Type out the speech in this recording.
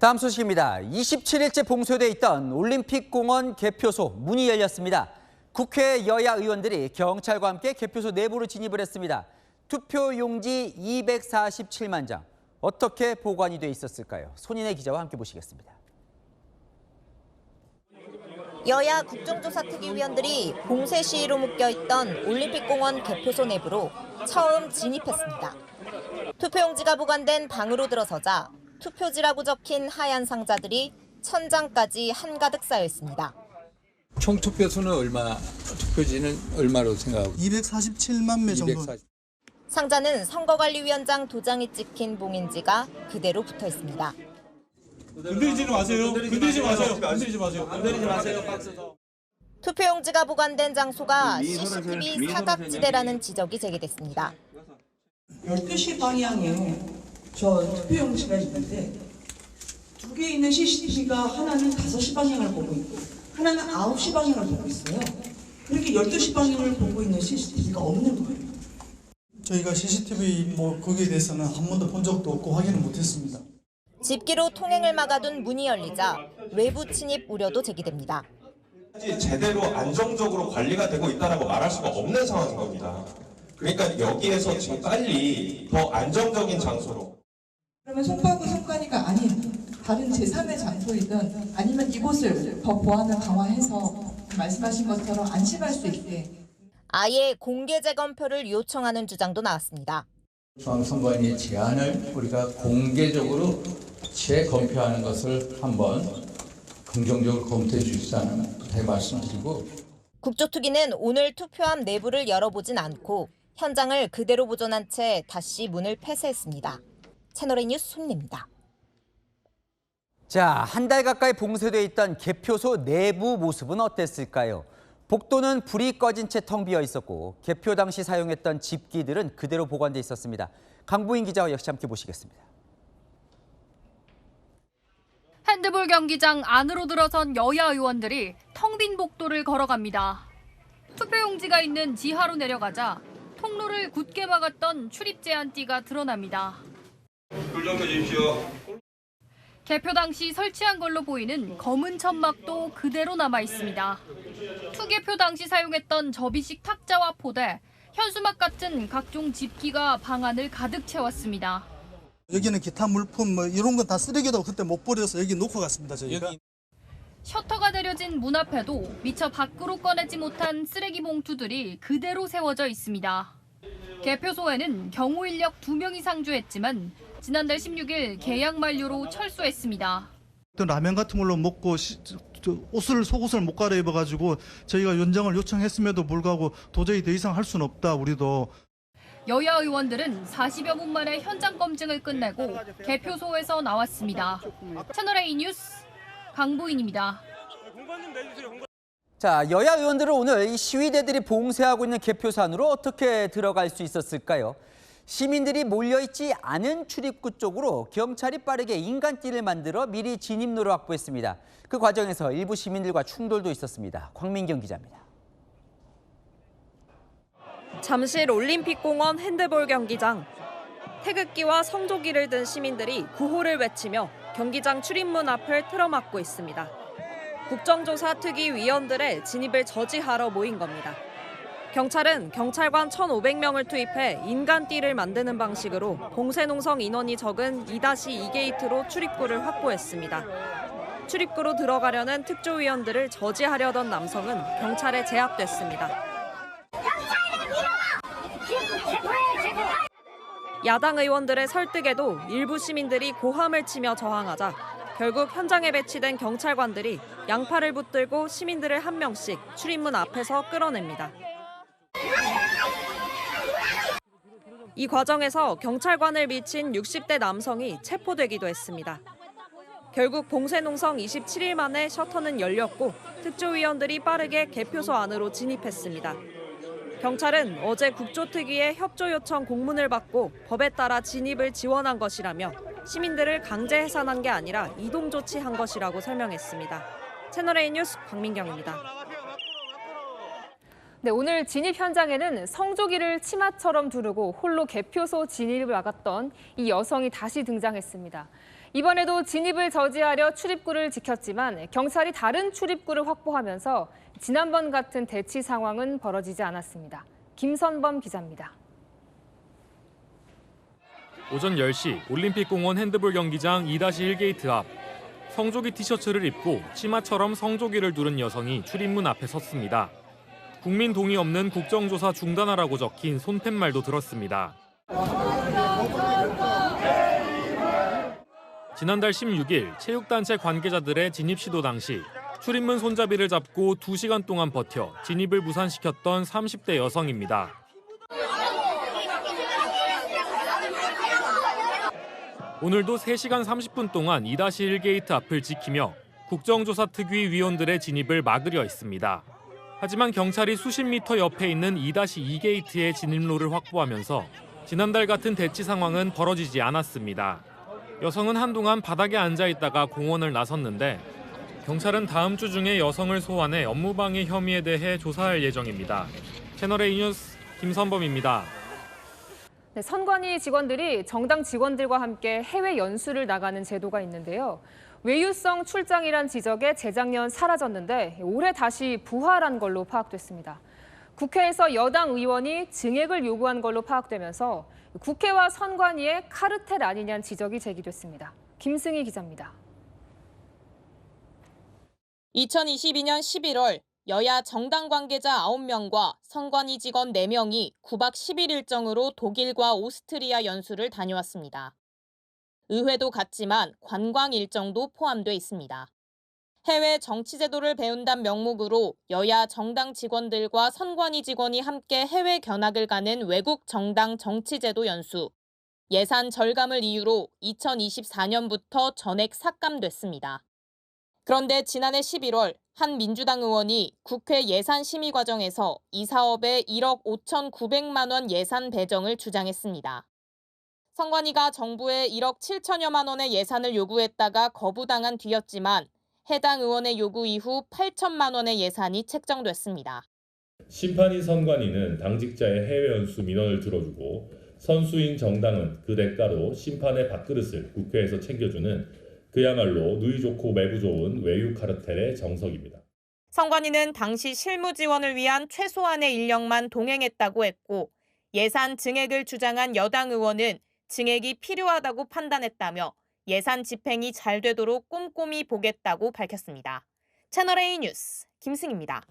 다음 소식입니다. 27일째 봉쇄돼 있던 올림픽공원 개표소 문이 열렸습니다. 국회 여야 의원들이 경찰과 함께 개표소 내부로 진입을 했습니다. 투표용지 247만 장. 어떻게 보관이 돼 있었을까요? 손인혜 기자와 함께 보시겠습니다. 여야 국정조사특위위원들이 봉쇄 시위로 묶여있던 올림픽공원 개표소 내부로 처음 진입했습니다. 투표용지가 보관된 방으로 들어서자 투표지라고 적힌 하얀 상자들이 천장까지 한가득 쌓여 있습니다. 총 투표수는 얼마, 투표지는 얼마로 생각하고? 247만 매 정도. 상자는 선거관리위원장 도장이 찍힌 봉인지가 그대로 붙어 있습니다. 건드리지 마세요. 건드리지 마세요. 건드리지 마세요. 건드리지 마세요. 박스 더. 투표용지가 보관된 장소가 CCTV 사각지대라는 지적이 제기됐습니다. 12시 방향에 저 투표용지가 있는데 두 개 있는 CCTV가 하나는 5시 방향을 보고 있고 하나는 9시 방향을 보고 있어요. 그렇게 12시 방향을 보고 있는 CCTV가 없는 거예요. 저희가 CCTV 거기에 대해서는 한 번도 본 적도 없고 확인을 못했습니다. 집기로 통행을 막아둔 문이 열리자 외부 침입 우려도 제기됩니다. 제대로 안정적으로 관리가 되고 있다고 말할 수가 없는 상황인 겁니다. 그러니까 여기에서 지금 빨리 더 안정적인 장소로. 그러면 송파구 선관위가 아닌 다른 제3의 장소이든 아니면 이곳을 더 보안을 강화해서 말씀하신 것처럼 안심할 수 있게. 아예 공개 재검표를 요청하는 주장도 나왔습니다. 중앙선관위의 제안을 우리가 공개적으로 재검표하는 것을 한번 긍정적으로 검토해 주시자는 말씀드리고. 국조특위는 오늘 투표함 내부를 열어보진 않고 현장을 그대로 보존한 채 다시 문을 폐쇄했습니다. 채널A 뉴스 손인혜입니다. 자, 한 달 가까이 봉쇄돼 있던 개표소 내부 모습은 어땠을까요? 복도는 불이 꺼진 채 텅 비어 있었고 개표 당시 사용했던 집기들은 그대로 보관돼 있었습니다. 강부인 기자와 역시 함께 보시겠습니다. 핸드볼 경기장 안으로 들어선 여야 의원들이 텅 빈 복도를 걸어갑니다. 투표용지가 있는 지하로 내려가자 통로를 굳게 막았던 출입 제한띠가 드러납니다. 불 좀 켜주십시오. 개표 당시 설치한 걸로 보이는 검은 천막도 그대로 남아 있습니다. 투개표 당시 사용했던 접이식 탁자와 포대, 현수막 같은 각종 집기가 방 안을 가득 채웠습니다. 여기는 기타 물품 이런 건 다 쓰레기도 그때 못 버려서 여기 놓고 갔습니다. 저희가. 셔터가 내려진 문 앞에도 미처 밖으로 꺼내지 못한 쓰레기 봉투들이 그대로 세워져 있습니다. 개표소에는 경호 인력 2명이 상주했지만 지난달 16일 계약 만료로 철수했습니다. 라면 같은 걸로 먹고 속옷을 못 갈아입어가지고 저희가 연장을 요청했음에도 불구하고 도저히 더 이상 할 수는 없다. 우리도. 여야 의원들은 40여 분 만에 현장 검증을 끝내고 개표소에서 나왔습니다. 채널A 뉴스 강부인입니다. 자, 여야 의원들은 오늘 이 시위대들이 봉쇄하고 있는 개표소 안으로 어떻게 들어갈 수 있었을까요? 시민들이 몰려있지 않은 출입구 쪽으로 경찰이 빠르게 인간띠를 만들어 미리 진입로를 확보했습니다. 그 과정에서 일부 시민들과 충돌도 있었습니다. 광민경 기자입니다. 잠실 올림픽공원 핸드볼 경기장. 태극기와 성조기를 든 시민들이 구호를 외치며 경기장 출입문 앞을 틀어막고 있습니다. 국정조사특위 위원들의 진입을 저지하러 모인 겁니다. 경찰은 경찰관 1,500명을 투입해 인간띠를 만드는 방식으로 봉쇄 농성 인원이 적은 2-2 게이트로 출입구를 확보했습니다. 출입구로 들어가려는 특조위원들을 저지하려던 남성은 경찰에 제압됐습니다. 야당 의원들의 설득에도 일부 시민들이 고함을 치며 저항하자 결국 현장에 배치된 경찰관들이 양팔을 붙들고 시민들을 한 명씩 출입문 앞에서 끌어냅니다. 이 과정에서 경찰관을 미친 60대 남성이 체포되기도 했습니다. 결국 봉쇄 농성 27일 만에 셔터는 열렸고 특조위원들이 빠르게 개표소 안으로 진입했습니다. 경찰은 어제 국조특위의 협조 요청 공문을 받고 법에 따라 진입을 지원한 것이라며 시민들을 강제 해산한 게 아니라 이동 조치한 것이라고 설명했습니다. 채널A 뉴스 박민경입니다. 네, 오늘 진입 현장에는 성조기를 치마처럼 두르고 홀로 개표소 진입을 막았던 이 여성이 다시 등장했습니다. 이번에도 진입을 저지하려 출입구를 지켰지만 경찰이 다른 출입구를 확보하면서 지난번 같은 대치 상황은 벌어지지 않았습니다. 김선범 기자입니다. 오전 10시 올림픽공원 핸드볼 경기장 2-1게이트 앞 성조기 티셔츠를 입고 치마처럼 성조기를 두른 여성이 출입문 앞에 섰습니다. 국민 동의 없는 국정조사 중단하라고 적힌 손팻말도 들었습니다. 지난달 16일 체육단체 관계자들의 진입 시도 당시 출입문 손잡이를 잡고 2시간 동안 버텨 진입을 무산시켰던 30대 여성입니다. 오늘도 3시간 30분 동안 2-1게이트 앞을 지키며 국정조사 특위 위원들의 진입을 막으려 했습니다. 하지만 경찰이 수십 미터 옆에 있는 2-2게이트의 진입로를 확보하면서 지난달 같은 대치 상황은 벌어지지 않았습니다. 여성은 한동안 바닥에 앉아 있다가 공원을 나섰는데 경찰은 다음 주 중에 여성을 소환해 업무방해 혐의에 대해 조사할 예정입니다. 채널A 뉴스 김선범입니다. 네, 선관위 직원들이 정당 직원들과 함께 해외 연수를 나가는 제도가 있는데요. 외유성 출장이란 지적에 재작년 사라졌는데 올해 다시 부활한 걸로 파악됐습니다. 국회에서 여당 의원이 증액을 요구한 걸로 파악되면서 국회와 선관위의 카르텔 아니냐는 지적이 제기됐습니다. 김승희 기자입니다. 2022년 11월 여야 정당 관계자 9명과 선관위 직원 4명이 9박 10일 일정으로 독일과 오스트리아 연수를 다녀왔습니다. 의회도 같지만 관광 일정도 포함돼 있습니다. 해외 정치제도를 배운다는 명목으로 여야 정당 직원들과 선관위 직원이 함께 해외 견학을 가는 외국 정당 정치제도 연수. 예산 절감을 이유로 2024년부터 전액 삭감됐습니다. 그런데 지난해 11월 한 민주당 의원이 국회 예산심의 과정에서 이 사업에 1억 5,900만 원 예산 배정을 주장했습니다. 선관위가 정부에 1억 7천여만 원의 예산을 요구했다가 거부당한 뒤였지만 해당 의원의 요구 이후 8천만 원의 예산이 책정됐습니다. 심판인 선관위는 당직자의 해외 연수 민원을 들어주고 선수인 정당은 그 대가로 심판의 밥그릇을 국회에서 챙겨주는 그야말로 누이 좋고 매부 좋은 외유 카르텔의 정석입니다. 선관위는 당시 실무 지원을 위한 최소한의 인력만 동행했다고 했고 예산 증액을 주장한 여당 의원은 증액이 필요하다고 판단했다며 예산 집행이 잘 되도록 꼼꼼히 보겠다고 밝혔습니다. 채널A 뉴스 김승희입니다.